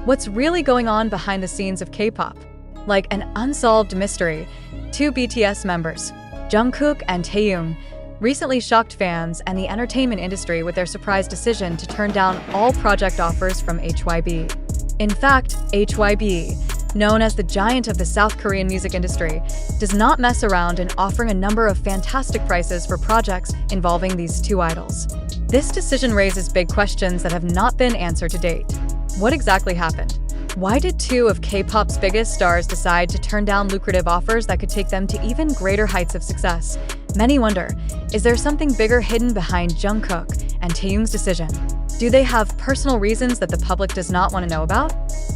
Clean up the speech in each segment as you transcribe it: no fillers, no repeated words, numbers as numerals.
What's really going on behind the scenes of K-pop? Like an unsolved mystery, two BTS members, Jungkook and Taehyung, recently shocked fans and the entertainment industry with their surprise decision to turn down all project offers from HYBE. In fact, HYBE, known as the giant of the South Korean music industry, does not mess around in offering a number of fantastic prices for projects involving these two idols. This decision raises big questions that have not been answered to date. What exactly happened? Why did two of K-pop's biggest stars decide to turn down lucrative offers that could take them to even greater heights of success? Many wonder, is there something bigger hidden behind Jungkook and Taehyung's decision? Do they have personal reasons that the public does not want to know about?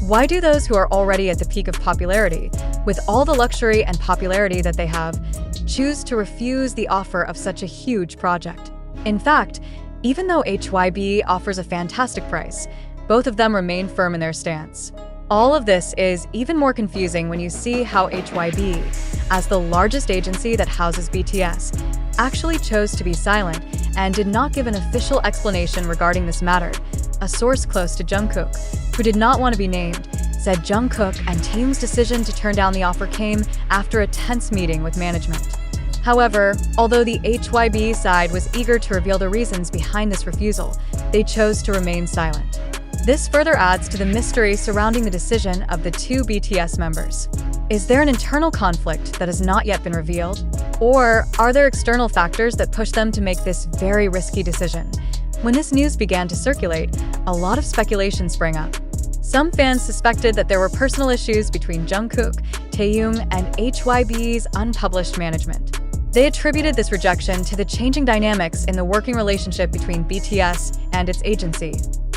Why do those who are already at the peak of popularity, with all the luxury and popularity that they have, choose to refuse the offer of such a huge project? In fact, even though HYBE offers a fantastic price, both of them remain firm in their stance. All of this is even more confusing when you see how HYBE, as the largest agency that houses BTS, actually chose to be silent and did not give an official explanation regarding this matter. A source close to Jungkook, who did not want to be named, said Jungkook and Taehyung's decision to turn down the offer came after a tense meeting with management. However, although the HYBE side was eager to reveal the reasons behind this refusal, they chose to remain silent. This further adds to the mystery surrounding the decision of the two BTS members. Is there an internal conflict that has not yet been revealed? Or are there external factors that push them to make this very risky decision? When this news began to circulate, a lot of speculation sprang up. Some fans suspected that there were personal issues between Jungkook, Taehyung, and HYBE's unpublished management. They attributed this rejection to the changing dynamics in the working relationship between BTS and its agency,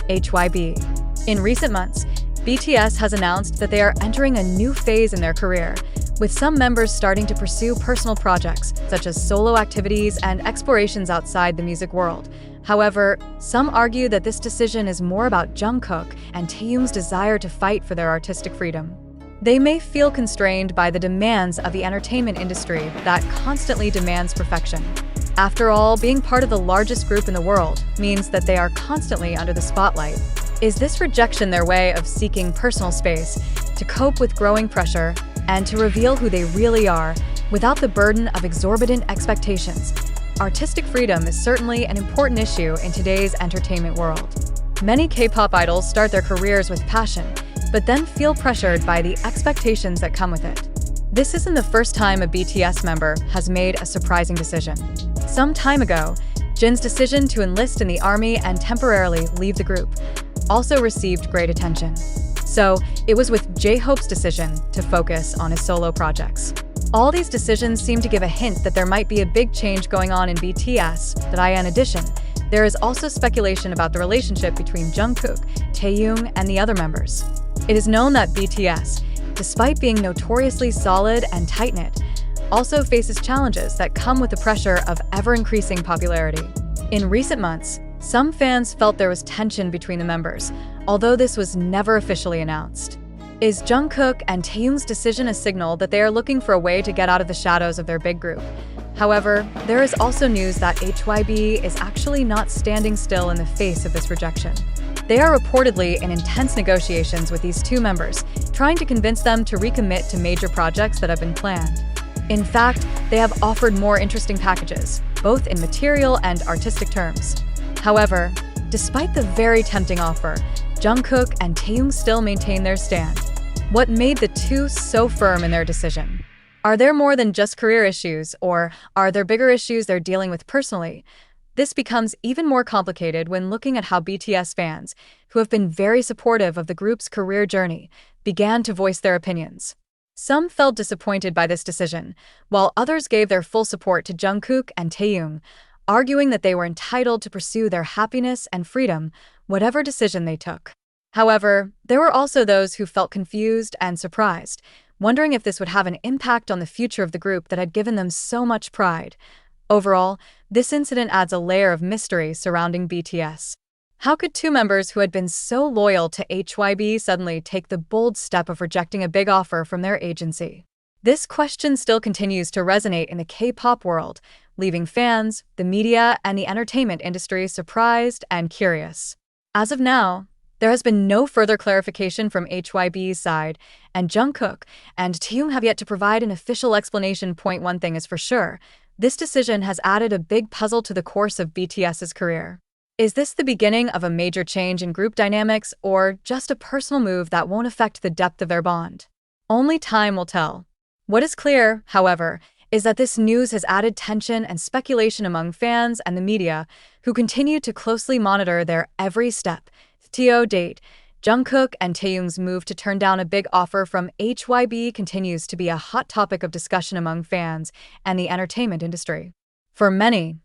HYBE. In recent months, BTS has announced that they are entering a new phase in their career, with some members starting to pursue personal projects, such as solo activities and explorations outside the music world. However, some argue that this decision is more about Jungkook and Taehyung's desire to fight for their artistic freedom. They may feel constrained by the demands of the entertainment industry that constantly demands perfection. After all, being part of the largest group in the world means that they are constantly under the spotlight. Is this rejection their way of seeking personal space to cope with growing pressure and to reveal who they really are without the burden of exorbitant expectations? Artistic freedom is certainly an important issue in today's entertainment world. Many K-pop idols start their careers with passion, but then feel pressured by the expectations that come with it. This isn't the first time a BTS member has made a surprising decision. Some time ago, Jin's decision to enlist in the army and temporarily leave the group also received great attention. So, it was with J-Hope's decision to focus on his solo projects. All these decisions seem to give a hint that there might be a big change going on in BTS. In addition, there is also speculation about the relationship between Jungkook, Taehyung, and the other members. It is known that BTS, despite being notoriously solid and tight-knit, also faces challenges that come with the pressure of ever-increasing popularity. In recent months, some fans felt there was tension between the members, although this was never officially announced. Is Jungkook and Taehyung's decision a signal that they are looking for a way to get out of the shadows of their big group? However, there is also news that HYBE is actually not standing still in the face of this rejection. They are reportedly in intense negotiations with these two members, trying to convince them to recommit to major projects that have been planned. In fact, they have offered more interesting packages, both in material and artistic terms. However, despite the very tempting offer, Jungkook and Taehyung still maintain their stand. What made the two so firm in their decision? Are there more than just career issues, or are there bigger issues they're dealing with personally? This becomes even more complicated when looking at how BTS fans, who have been very supportive of the group's career journey, began to voice their opinions. Some felt disappointed by this decision, while others gave their full support to Jungkook and Taehyung, arguing that they were entitled to pursue their happiness and freedom, whatever decision they took. However, there were also those who felt confused and surprised, wondering if this would have an impact on the future of the group that had given them so much pride. Overall, this incident adds a layer of mystery surrounding BTS. How could two members who had been so loyal to HYBE suddenly take the bold step of rejecting a big offer from their agency? This question still continues to resonate in the K-pop world, leaving fans, the media, and the entertainment industry surprised and curious. As of now, There has been no further clarification from HYBE's side, and Jungkook and Taehyung have yet to provide an official explanation. One thing is for sure, this decision has added a big puzzle to the course of BTS's career. Is this the beginning of a major change in group dynamics, or just a personal move that won't affect the depth of their bond? Only time will tell. What is clear, however, is that this news has added tension and speculation among fans and the media, who continue to closely monitor their every step. Ubdate, Jungkook and Taehyung's move to turn down a big offer from HYBE continues to be a hot topic of discussion among fans and the entertainment industry. For many,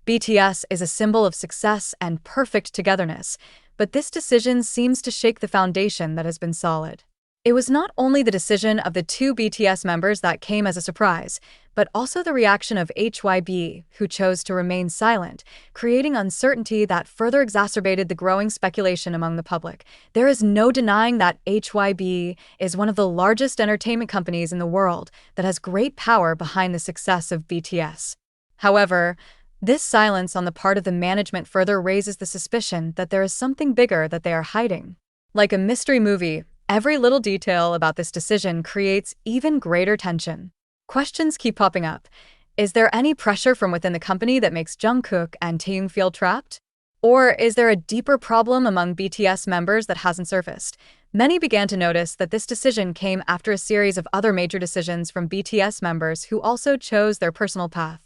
BTS is a symbol of success and perfect togetherness, but this decision seems to shake the foundation that has been solid. It was not only the decision of the two BTS members that came as a surprise, but also the reaction of HYBE, who chose to remain silent, creating uncertainty that further exacerbated the growing speculation among the public. There is no denying that HYBE is one of the largest entertainment companies in the world that has great power behind the success of BTS. However, this silence on the part of the management further raises the suspicion that there is something bigger that they are hiding. Like a mystery movie, every little detail about this decision creates even greater tension. Questions keep popping up. Is there any pressure from within the company that makes Jungkook and Taehyung feel trapped? Or is there a deeper problem among BTS members that hasn't surfaced? Many began to notice that this decision came after a series of other major decisions from BTS members who also chose their personal path.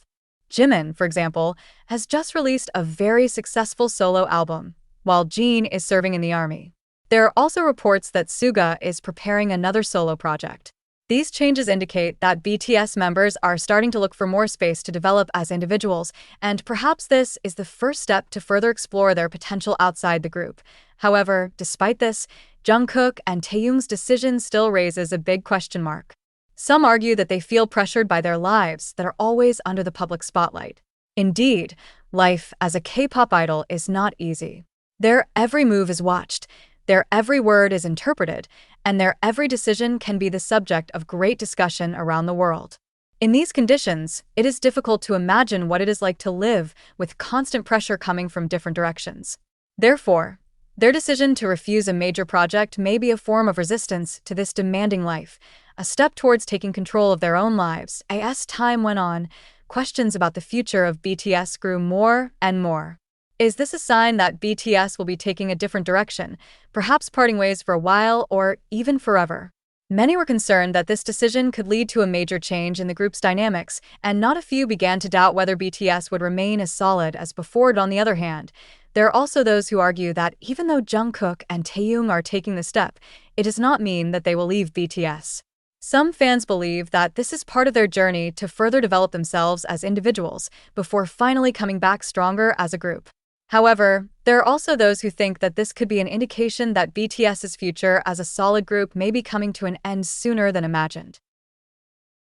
Jimin, for example, has just released a very successful solo album, while Jin is serving in the army. There are also reports that Suga is preparing another solo project. These changes indicate that BTS members are starting to look for more space to develop as individuals, and perhaps this is the first step to further explore their potential outside the group. However, despite this, Jungkook and Taehyung's decision still raises a big question mark. Some argue that they feel pressured by their lives that are always under the public spotlight. Indeed, life as a K-pop idol is not easy. Their every move is watched, their every word is interpreted, and their every decision can be the subject of great discussion around the world. In these conditions, it is difficult to imagine what it is like to live with constant pressure coming from different directions. Therefore, their decision to refuse a major project may be a form of resistance to this demanding life, a step towards taking control of their own lives. As time went on, questions about the future of BTS grew more and more. Is this a sign that BTS will be taking a different direction, perhaps parting ways for a while or even forever? Many were concerned that this decision could lead to a major change in the group's dynamics, and not a few began to doubt whether BTS would remain as solid as before. On the other hand, there are also those who argue that even though Jungkook and Taehyung are taking the step, it does not mean that they will leave BTS. Some fans believe that this is part of their journey to further develop themselves as individuals before finally coming back stronger as a group. However, there are also those who think that this could be an indication that BTS's future as a solid group may be coming to an end sooner than imagined.